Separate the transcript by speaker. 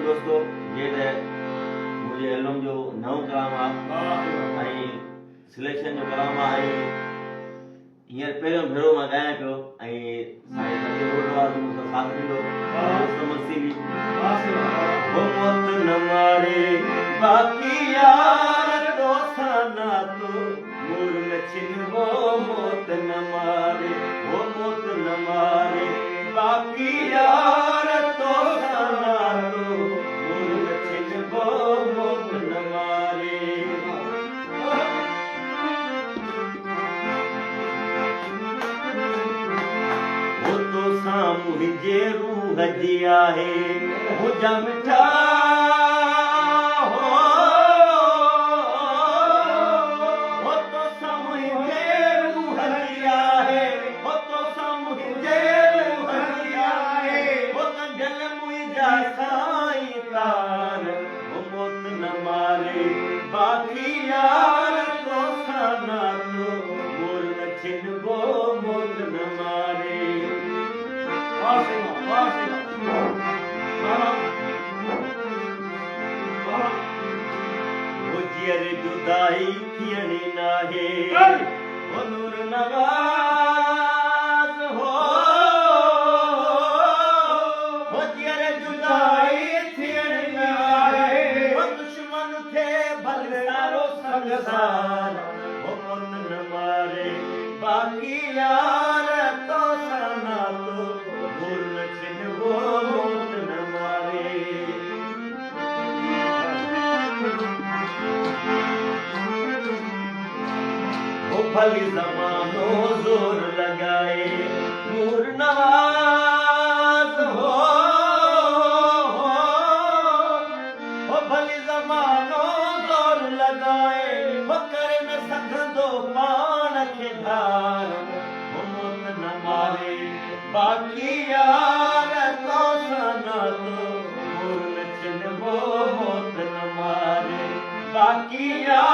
Speaker 1: दोस्तों ये मुझे एल्बम जो नओं कलाम आहे सिलेक्शन जो कलाम आहे हींअर पहिरियों भेरो मां ॻायां पियो साथ ॾिनो मौत न मारे बाक़ी यार दोस्ताना तो नूर न छिनबो मौत न मारे वो मौत न मारे बाक़ी यार दोस्ताना तो नूर न छिनबो मौत न मारे वो तो साम्हूं मुंहिंजे रूह जी आहे मुंहिंजा मिठा बाकी यार दोस्ताना तो मोर न छिनबो मौत न मारे वो जियर जुदाई थियणी नाहे वो नूर नवाज़ हो वो जियर जुदाई थियणी नाहे वो दुश्मन थे भलसारो संसार वो मौत न मारे बाकी यार दोस्ताना तो मोर न छिनबो मौत न मारे वो भली ज़मानो जोर लगाए नूर नवाज़ हो वो भली ज़मानो जोर लगाए वो करे न सकंदो पान खे धार वो मौत न मारे बाक़ी यार दोस्ताना तो मोर न छिनबो मौत न मारे बाक़ी यार